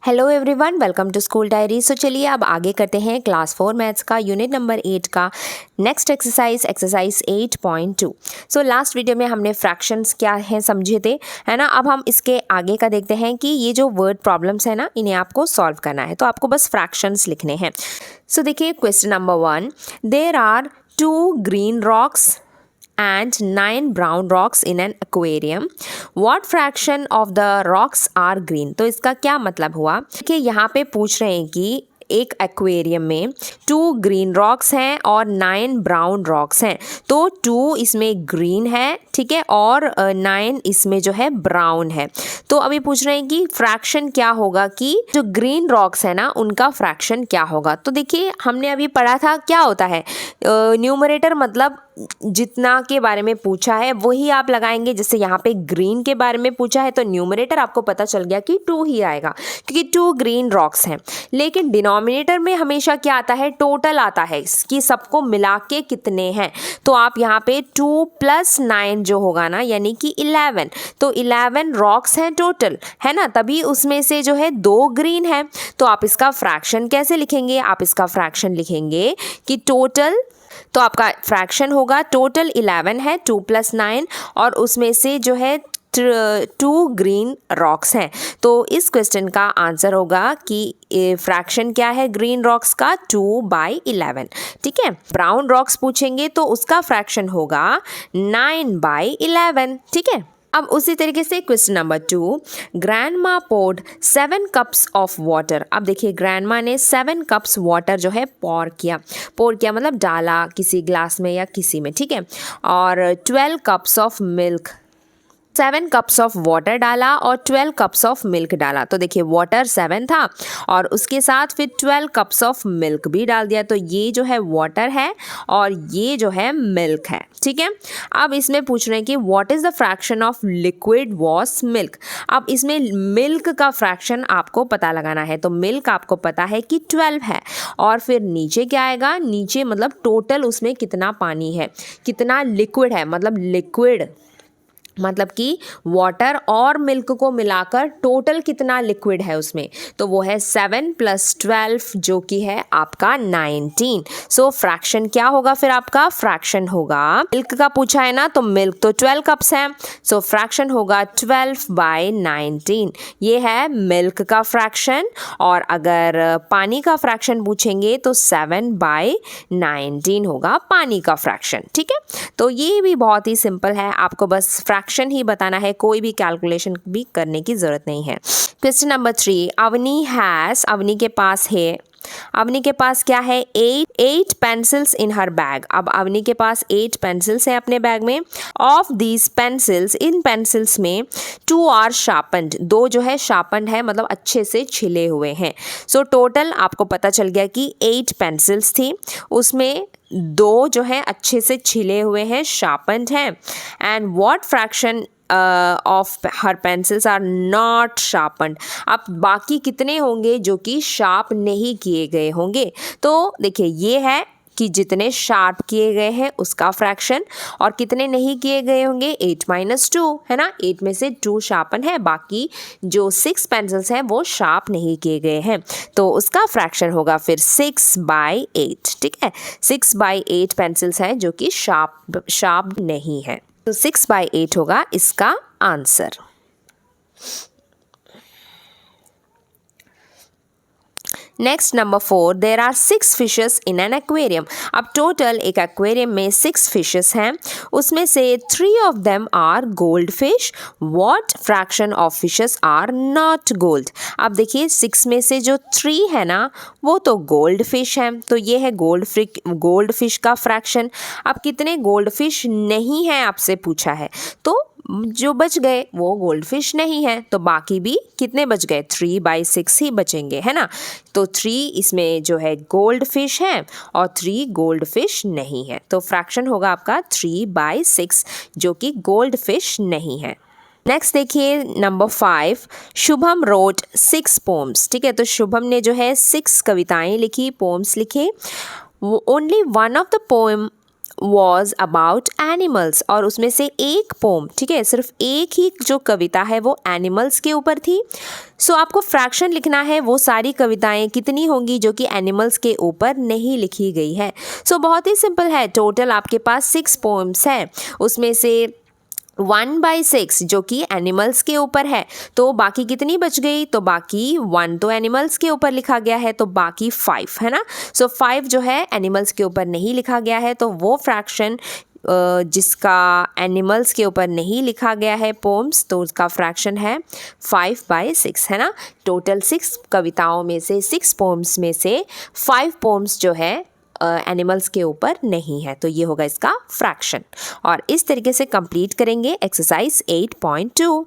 Hello everyone, welcome to school diary. So चलिए अब आगे करते हैं क्लास 4 मैथ्स का यूनिट नंबर 8 का next exercise 8.2। So last video में हमने फ्रैक्शंस क्या है समझे थे, है ना। अब हम इसके आगे का देखते हैं कि ये जो वर्ड प्रॉब्लम्स है ना, इन्हें आपको सॉल्व करना है। तो आपको बस फ्रैक्शंस लिखने हैं। सो देखिए question number 1, there are 2 green rocks and 9 brown rocks in an aquarium. What fraction of the rocks are green? तो इसका क्या मतलब हुआ कि यहाँ पे पूछ रहे हैं कि एक एक्वेरियम में 2 ग्रीन रॉक्स हैं और 9 ब्राउन रॉक्स हैं। तो 2 इसमें ग्रीन है, ठीक है, और 9 इसमें जो है ब्राउन है। तो अभी पूछ रहे हैं कि फ्रैक्शन क्या होगा, कि जो ग्रीन रॉक्स है ना उनका फ्रैक्शन क्या होगा। तो देखिए हमने अभी पढ़ा था क्या होता है, न्यूमरेटर मतलब जितना के बारे में पूछा है वही आप लगाएंगे। जैसे यहाँ पे ग्रीन के बारे में पूछा है तो न्यूमरेटर आपको पता चल गया कि 2 ही आएगा क्योंकि 2 ग्रीन रॉक्स हैं। लेकिन डिनोमिनेटर में हमेशा क्या आता है, टोटल आता है कि सबको मिला के कितने हैं। तो आप यहाँ पे 2 + 9 जो होगा ना, यानी कि 11। तो 11 रॉक्स हैं टोटल, है ना, तभी उसमें से जो है 2 ग्रीन है। तो आप इसका फ्रैक्शन कैसे लिखेंगे, आप इसका फ्रैक्शन लिखेंगे कि टोटल, तो आपका फ्रैक्शन होगा टोटल 11 है 2 + 9 और उसमें से जो है 2 ग्रीन रॉक्स हैं। तो इस क्वेश्चन का आंसर होगा कि फ्रैक्शन क्या है ग्रीन रॉक्स का, 2/11, ठीक है। ब्राउन रॉक्स पूछेंगे तो उसका फ्रैक्शन होगा 9/11, ठीक है। अब उसी तरीके से question number 2, grandma poured 7 cups of water. अब देखिए ग्रैंडमा ने 7 कप्स वाटर जो है पोर किया मतलब डाला किसी ग्लास में या किसी में, ठीक है। और 12 cups of milk, 7 cups of water डाला और 12 कप्स ऑफ मिल्क डाला। तो देखिए वाटर 7 था और उसके साथ फिर 12 कप्स ऑफ मिल्क भी डाल दिया। तो ये जो है वाटर है और ये जो है मिल्क है, ठीक है। अब इसमें पूछ रहे हैं कि what is the fraction of liquid was milk. अब इसमें मिल्क का फ्रैक्शन आपको पता लगाना है। तो मिल्क आपको पता है कि 12 है और फिर नीचे क्या आएगा, नीचे मतलब टोटल उसमें कितना पानी है, कितना लिक्विड है, मतलब लिक्विड मतलब कि वाटर और मिल्क को मिलाकर टोटल कितना लिक्विड है उसमें। तो वो है 7 + 12 जो कि है आपका 19। सो फ्रैक्शन क्या होगा, फिर आपका फ्रैक्शन होगा, मिल्क का पूछा है ना, तो मिल्क तो 12 कप्स है। सो फ्रैक्शन होगा 12/19, ये है मिल्क का फ्रैक्शन। और अगर पानी का फ्रैक्शन पूछेंगे तो 7/19 होगा पानी का फ्रैक्शन, ठीक है। तो ये भी बहुत ही सिंपल है, आपको बस फ्रैक्शन ही बताना है, कोई भी कैलकुलेशन भी करने की जरूरत नहीं है। क्वेश्चन नंबर 3, अवनी के पास है, अवनी के पास क्या है, 8 पेंसिल्स इन हर बैग। अब अवनी के पास 8 पेंसिल्स है अपने बैग में। Of these pencils, in pencils में 2 आर शार्पन्ड, 2 जो है शार्पन्ड है मतलब अच्छे से छिले हुए हैं। सो टोटल आपको पता चल गया कि 8 पेंसिल्स थी, उसमें 2 जो है अच्छे से छिले हुए हैं, शार्पन्ड हैं। And what fraction of her pencils are not sharpened. अब बाकी कितने होंगे जो कि शार्प नहीं किए गए होंगे। तो देखिए ये है कि जितने शार्प किए गए हैं उसका फ्रैक्शन, और कितने नहीं किए गए होंगे 8 - 2, है ना। 8 में से 2 शार्पन है, बाकी जो 6 पेंसिल्स हैं वो शार्प नहीं किए गए हैं। तो उसका फ्रैक्शन होगा फिर 6/8, ठीक है। 6/8 पेंसिल्स हैं जो कि शार्प नहीं है। तो 6/8 होगा इसका answer. Next number 4, there are 6 fishes in an aquarium. अब टोटल एक एक्वेरियम में 6 फिशेस हैं, उसमें से 3 of them are gold fish. What fraction of fishes are not gold. अब देखिए 6 में से जो 3 है ना वो तो गोल्ड फिश है, तो ये है गोल्ड फिश का फ्रैक्शन। अब कितने गोल्ड फिश नहीं है आपसे पूछा है, तो जो बच गए वो गोल्ड फिश नहीं है, तो बाकी भी कितने बच गए, 3/6 ही बचेंगे, है ना। तो 3 इसमें जो है गोल्ड फिश है और 3 गोल्ड फिश नहीं है। तो फ्रैक्शन होगा आपका 3/6 जो कि गोल्ड फिश नहीं है। नेक्स्ट देखिए नंबर 5, शुभम रोट 6 पोम्स, ठीक है। तो शुभम ने जो है 6 कविताएं लिखी, पोम्स लिखे। Only one of the poem was about animals, और उसमें से एक पोम, ठीक है, सिर्फ एक ही जो कविता है वो एनिमल्स के ऊपर थी। सो आपको फ्रैक्शन लिखना है वो सारी कविताएं कितनी होंगी जो कि एनिमल्स के ऊपर नहीं लिखी गई है। सो बहुत ही सिंपल है, टोटल आपके पास 6 पोम्स है, उसमें से 1/6 जो कि एनिमल्स के ऊपर है, तो बाकी कितनी बच गई, तो बाकी 1 तो एनिमल्स के ऊपर लिखा गया है, तो बाकी 5 है ना। सो 5 जो है एनिमल्स के ऊपर नहीं लिखा गया है, तो वो फ्रैक्शन जिसका एनिमल्स के ऊपर नहीं लिखा गया है पोम्स, तो उसका फ्रैक्शन है 5/6 है ना। टोटल 6 कविताओं में से 6 पोम्स में से 5 पोम्स जो है एनिमल्स के ऊपर नहीं है, तो ये होगा इसका फ्रैक्शन। और इस तरीके से कंप्लीट करेंगे एक्सरसाइज 8.2।